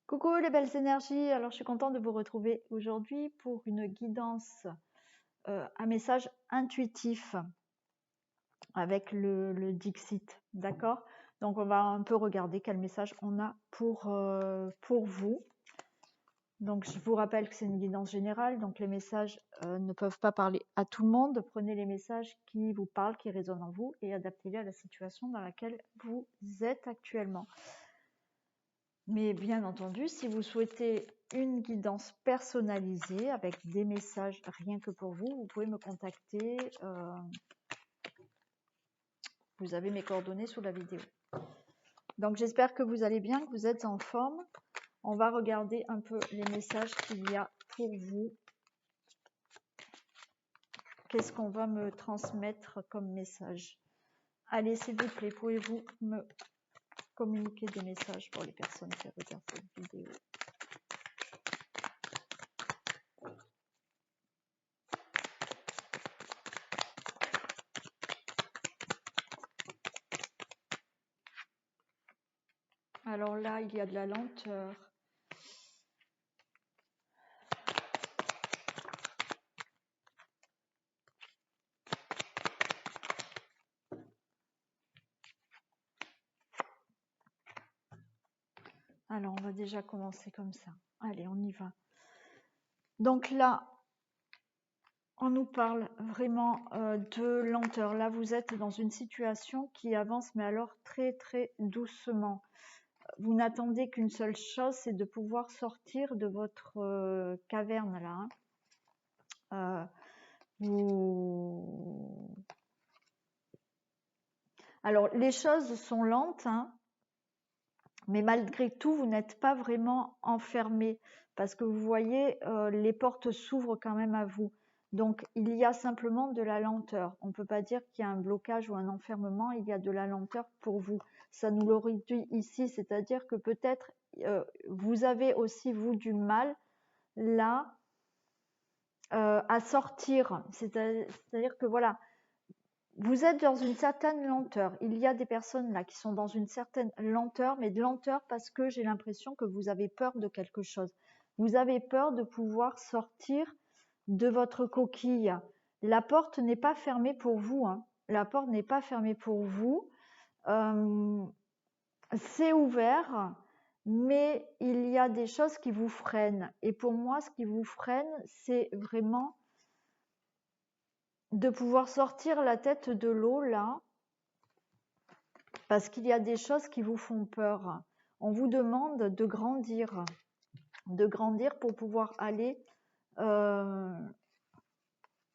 Coucou les belles énergies, alors je suis contente de vous retrouver aujourd'hui pour une guidance, un message intuitif avec le Dixit, d'accord? Donc on va un peu regarder quel message on a pour vous. Donc je vous rappelle que c'est une guidance générale, donc les messages ne peuvent pas parler à tout le monde. Prenez les messages qui vous parlent, qui résonnent en vous et adaptez-les à la situation dans laquelle vous êtes actuellement. Mais bien entendu, si vous souhaitez une guidance personnalisée avec des messages rien que pour vous, vous pouvez me contacter. Vous avez mes coordonnées sous la vidéo. Donc j'espère que vous allez bien, que vous êtes en forme. On va regarder un peu les messages qu'il y a pour vous. Qu'est-ce qu'on va me transmettre comme message? Allez, s'il vous plaît, pouvez-vous me communiquer des messages pour les personnes qui regardent cette vidéo? Alors là, il y a de la lenteur. Alors, on va déjà commencer comme ça. Allez, on y va. Donc là, on nous parle vraiment de lenteur. Là, vous êtes dans une situation qui avance, mais alors très, très doucement. Vous n'attendez qu'une seule chose, c'est de pouvoir sortir de votre caverne là. Alors, les choses sont lentes, hein, mais malgré tout, vous n'êtes pas vraiment enfermé parce que vous voyez, les portes s'ouvrent quand même à vous. Donc, il y a simplement de la lenteur. On ne peut pas dire qu'il y a un blocage ou un enfermement, il y a de la lenteur pour vous. Ça nous le réduit ici, c'est-à-dire que peut-être vous avez aussi, vous, du mal là à sortir. C'est-à-dire que voilà, vous êtes dans une certaine lenteur. Il y a des personnes là qui sont dans une certaine lenteur, mais de lenteur parce que j'ai l'impression que vous avez peur de quelque chose. Vous avez peur de pouvoir sortir de votre coquille. La porte n'est pas fermée pour vous, hein. La porte n'est pas fermée pour vous. C'est ouvert, mais il y a des choses qui vous freinent. Et pour moi, ce qui vous freine, c'est vraiment de pouvoir sortir la tête de l'eau là, parce qu'il y a des choses qui vous font peur. On vous demande de grandir pour pouvoir aller,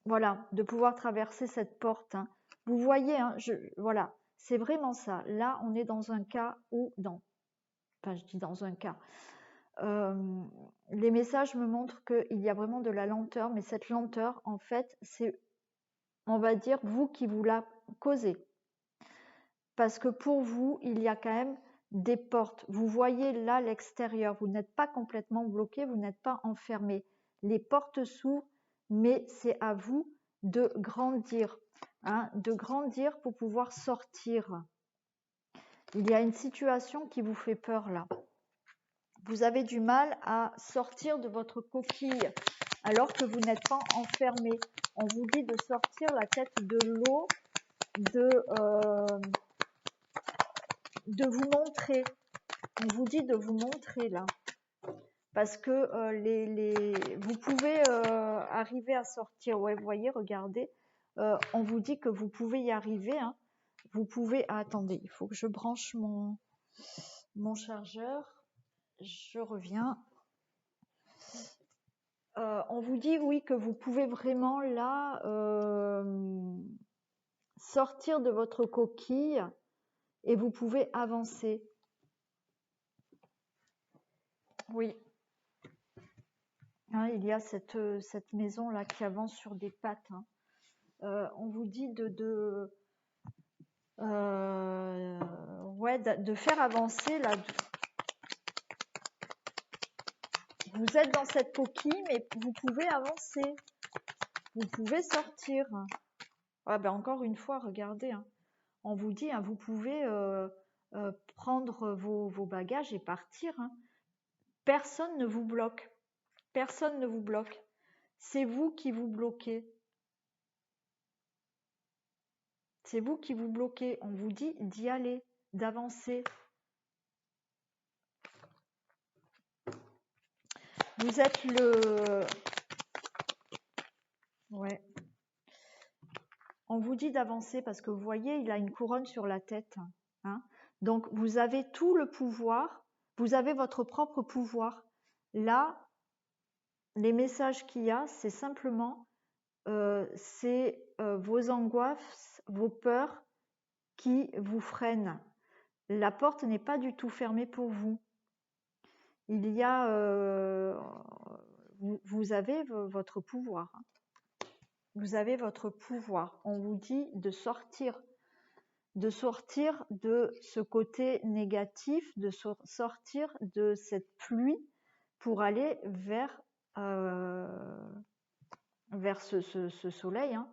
voilà, de pouvoir traverser cette porte, hein. Vous voyez, hein, voilà, c'est vraiment ça. Là, on est dans un cas où, enfin, je dis dans un cas. Les messages me montrent qu'il y a vraiment de la lenteur, mais cette lenteur, en fait, c'est, on va dire, vous qui vous la causez. Parce que pour vous, il y a quand même des portes. Vous voyez là l'extérieur. Vous n'êtes pas complètement bloqué, vous n'êtes pas enfermé. Les portes s'ouvrent, mais c'est à vous de grandir, hein, de grandir pour pouvoir sortir. Il y a une situation qui vous fait peur là. Vous avez du mal à sortir de votre coquille alors que vous n'êtes pas enfermé. On vous dit de sortir la tête de l'eau, de vous montrer. On vous dit de vous montrer là. Parce que vous pouvez arriver à sortir. Ouais, vous voyez, regardez. On vous dit que vous pouvez y arriver, hein. Vous pouvez... Ah, attendez, il faut que je branche mon chargeur. Je reviens. On vous dit, oui, que vous pouvez vraiment là sortir de votre coquille et vous pouvez avancer. Oui. Hein, il y a cette maison là qui avance sur des pattes, hein. On vous dit ouais, de faire avancer là. Vous êtes dans cette coquille, mais vous pouvez avancer. Vous pouvez sortir. Ah ben encore une fois, regardez, hein. On vous dit, hein, vous pouvez prendre vos bagages et partir, hein. personne ne vous bloque. Personne ne vous bloque. C'est vous qui vous bloquez. C'est vous qui vous bloquez. On vous dit d'y aller, d'avancer. Vous êtes le... Ouais. On vous dit d'avancer parce que vous voyez, il a une couronne sur la tête. Hein. Donc, vous avez tout le pouvoir. Vous avez votre propre pouvoir. Là, les messages qu'il y a, c'est simplement vos angoisses, vos peurs qui vous freinent. La porte n'est pas du tout fermée pour vous. Il y a... vous avez votre pouvoir. Hein. Vous avez votre pouvoir. On vous dit de sortir de ce côté négatif, de sortir de cette pluie pour aller vers ce soleil. Hein.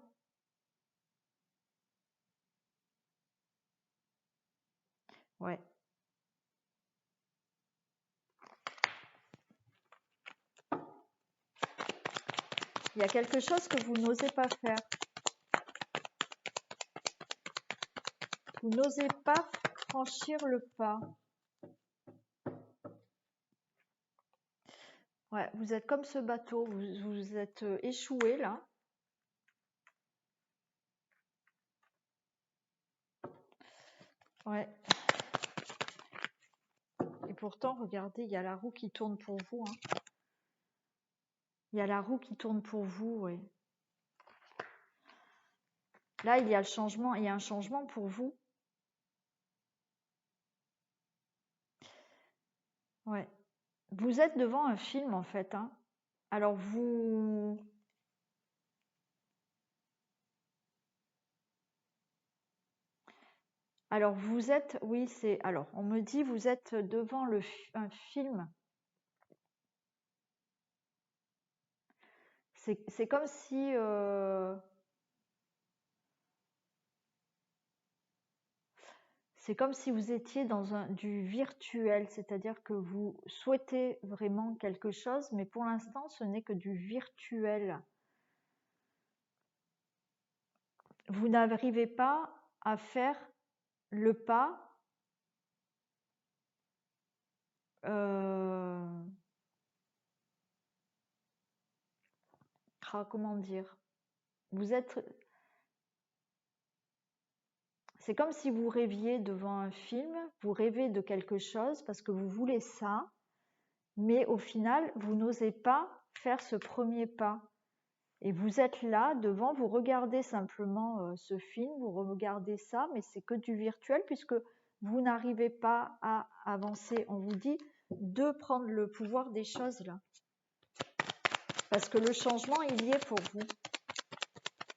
Ouais. Il y a quelque chose que vous n'osez pas faire. Vous n'osez pas franchir le pas. Ouais, vous êtes comme ce bateau, vous êtes échoué là. Ouais. Et pourtant, regardez, il y a la roue qui tourne pour vous. Hein. Il y a la roue qui tourne pour vous, ouais. Là, il y a le changement, il y a un changement pour vous. Ouais. Vous êtes devant un film en fait. Hein. Alors vous... Alors vous êtes... Oui, c'est... Alors, on me dit vous êtes devant un film. C'est comme si... C'est comme si vous étiez dans du virtuel, c'est-à-dire que vous souhaitez vraiment quelque chose, mais pour l'instant, ce n'est que du virtuel. Vous n'arrivez pas à faire le pas comment dire? Vous êtes... C'est comme si vous rêviez devant un film, vous rêvez de quelque chose parce que vous voulez ça, mais au final, vous n'osez pas faire ce premier pas. Et vous êtes là devant, vous regardez simplement ce film, vous regardez ça, mais c'est que du virtuel puisque vous n'arrivez pas à avancer. On vous dit de prendre le pouvoir des choses là. Parce que le changement, il y est pour vous.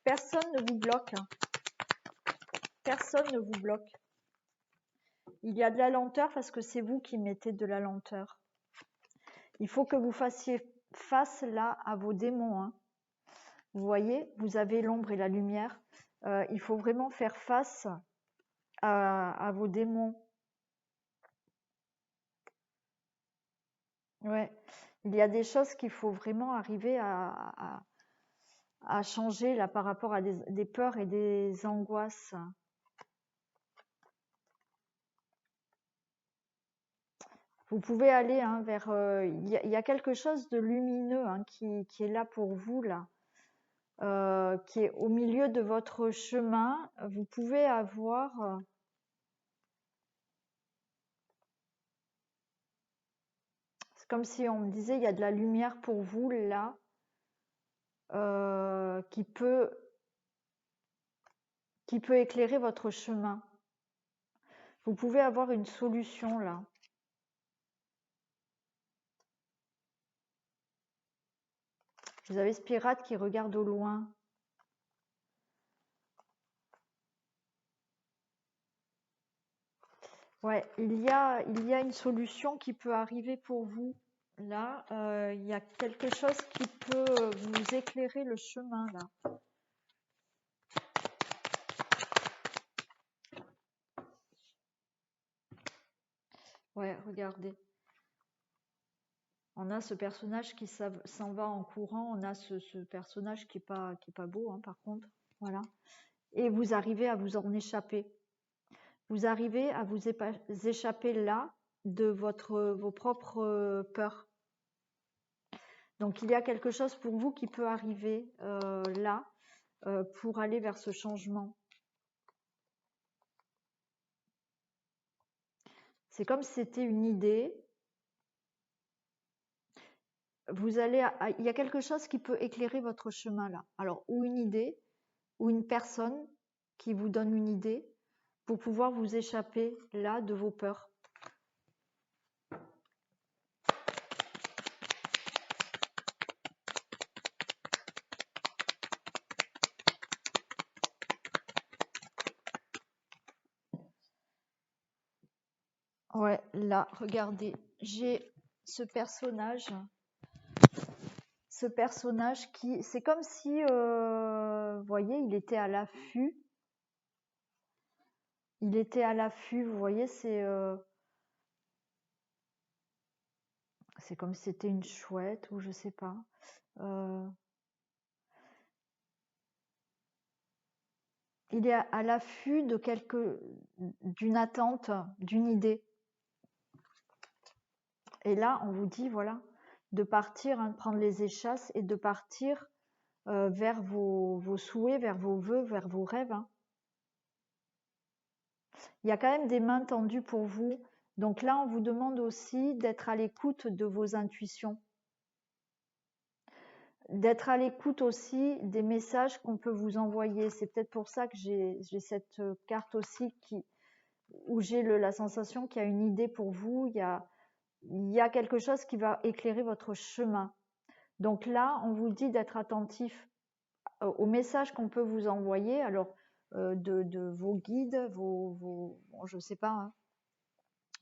Personne ne vous bloque. Hein. Personne ne vous bloque. Il y a de la lenteur parce que c'est vous qui mettez de la lenteur. Il faut que vous fassiez face là à vos démons. Hein. Vous voyez, vous avez l'ombre et la lumière. Il faut vraiment faire face à vos démons. Ouais. Il y a des choses qu'il faut vraiment arriver à changer là par rapport à des peurs et des angoisses. Vous pouvez aller hein, vers... Il y a quelque chose de lumineux hein, qui est là pour vous, là. Qui est au milieu de votre chemin. Vous pouvez avoir... c'est comme si on me disait, il y a de la lumière pour vous, là, qui peut éclairer votre chemin. Vous pouvez avoir une solution, là. Vous avez ce pirate qui regarde au loin. Ouais, il y a une solution qui peut arriver pour vous. Là, il y a quelque chose qui peut vous éclairer le chemin, là. Ouais, regardez. On a ce personnage qui s'en va en courant, on a ce personnage qui est pas beau, hein, par contre, voilà. Et vous arrivez à vous en échapper. Vous arrivez à vous échapper là de vos propres peurs. Donc il y a quelque chose pour vous qui peut arriver là pour aller vers ce changement. C'est comme si c'était une idée. Il y a quelque chose qui peut éclairer votre chemin là. Alors, ou une idée, ou une personne qui vous donne une idée pour pouvoir vous échapper là de vos peurs. Ouais, là, regardez, j'ai ce personnage qui, c'est comme si, vous voyez, il était à l'affût. Il était à l'affût, vous voyez, c'est comme si c'était une chouette ou je sais pas. Il est à l'affût d'une attente, d'une idée. Et là, on vous dit, voilà, de partir, hein, de prendre les échasses et de partir vers vos souhaits, vers vos vœux, vers vos rêves. Hein. Il y a quand même des mains tendues pour vous. Donc là, on vous demande aussi d'être à l'écoute de vos intuitions. D'être à l'écoute aussi des messages qu'on peut vous envoyer. C'est peut-être pour ça que j'ai cette carte aussi où j'ai la sensation qu'il y a une idée pour vous. Il y a quelque chose qui va éclairer votre chemin. Donc là, on vous dit d'être attentif aux messages qu'on peut vous envoyer. Alors, de vos guides, je ne sais pas, hein,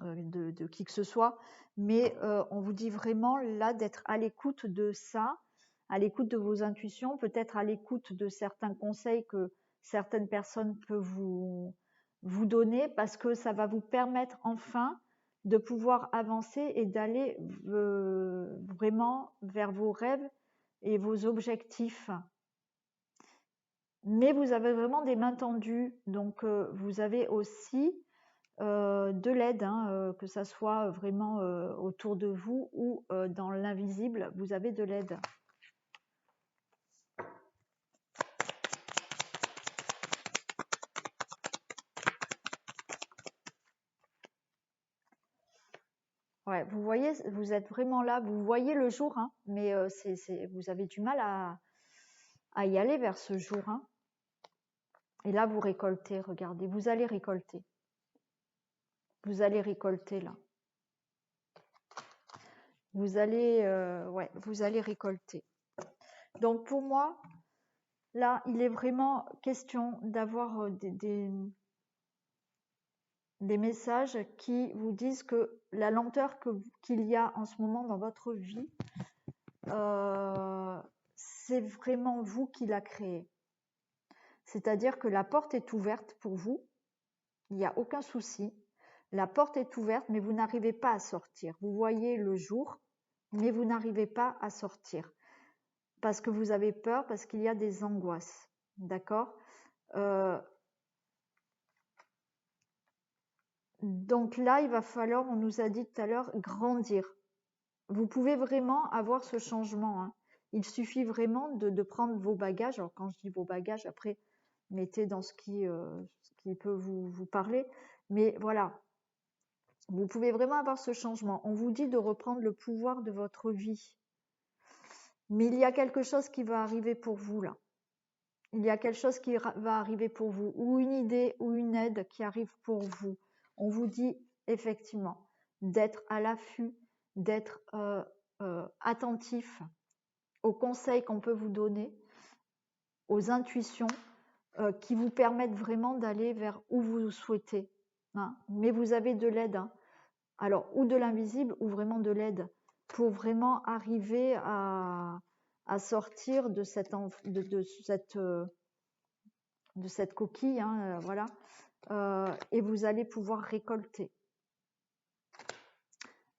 de qui que ce soit, mais on vous dit vraiment là d'être à l'écoute de ça, à l'écoute de vos intuitions, peut-être à l'écoute de certains conseils que certaines personnes peuvent vous donner, parce que ça va vous permettre enfin de pouvoir avancer et d'aller vraiment vers vos rêves et vos objectifs. Mais vous avez vraiment des mains tendues, donc vous avez aussi de l'aide, hein, que ça soit vraiment autour de vous ou dans l'invisible, vous avez de l'aide. Ouais, vous voyez, vous êtes vraiment là, vous voyez le jour, hein, mais vous avez du mal à y aller vers ce jour. Hein. Et là, vous récoltez, regardez, vous allez récolter. Vous allez récolter là. Vous allez récolter. Donc pour moi, là, il est vraiment question d'avoir des messages qui vous disent que la lenteur qu'il y a en ce moment dans votre vie, c'est vraiment vous qui la créez. C'est-à-dire que la porte est ouverte pour vous, il n'y a aucun souci. La porte est ouverte, mais vous n'arrivez pas à sortir. Vous voyez le jour, mais vous n'arrivez pas à sortir. Parce que vous avez peur, parce qu'il y a des angoisses. D'accord ? Donc là, il va falloir, on nous a dit tout à l'heure, grandir. Vous pouvez vraiment avoir ce changement. Hein. Il suffit vraiment de prendre vos bagages. Alors quand je dis vos bagages, après, mettez dans ce qui peut vous parler. Mais voilà, vous pouvez vraiment avoir ce changement. On vous dit de reprendre le pouvoir de votre vie. Mais il y a quelque chose qui va arriver pour vous là. Il y a quelque chose qui va arriver pour vous, ou une idée ou une aide qui arrive pour vous. On vous dit effectivement d'être à l'affût, d'être attentif aux conseils qu'on peut vous donner, aux intuitions qui vous permettent vraiment d'aller vers où vous souhaitez. Hein. Mais vous avez de l'aide. Hein. Alors, ou de l'invisible, ou vraiment de l'aide, pour vraiment arriver à sortir de cette coquille, hein, voilà, et vous allez pouvoir récolter.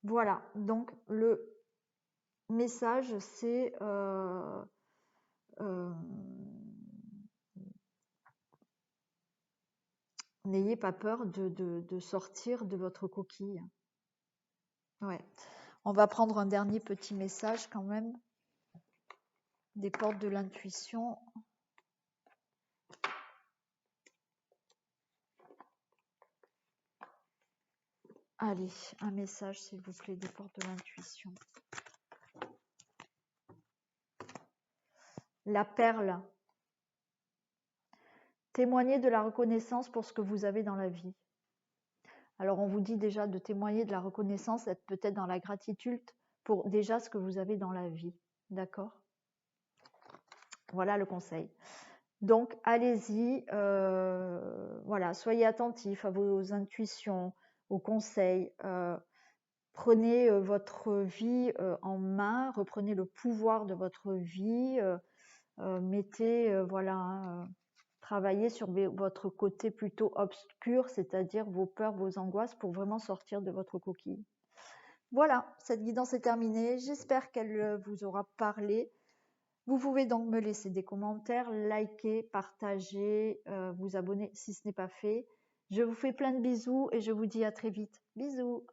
Voilà, donc message, c'est n'ayez pas peur de sortir de votre coquille. Ouais. On va prendre un dernier petit message quand même. Des portes de l'intuition. Allez, un message s'il vous plaît, des portes de l'intuition. La perle. Témoignez de la reconnaissance pour ce que vous avez dans la vie. Alors on vous dit déjà de témoigner de la reconnaissance, être peut-être dans la gratitude pour déjà ce que vous avez dans la vie. D'accord? Voilà le conseil. Donc allez-y, voilà, soyez attentifs à vos intuitions, aux conseils. Prenez votre vie en main, reprenez le pouvoir de votre vie, mettez, voilà, hein, travaillez sur votre côté plutôt obscur, c'est-à-dire vos peurs, vos angoisses, pour vraiment sortir de votre coquille. Voilà, cette guidance est terminée. J'espère qu'elle vous aura parlé. Vous pouvez donc me laisser des commentaires, liker, partager, vous abonner si ce n'est pas fait. Je vous fais plein de bisous et je vous dis à très vite. Bisous!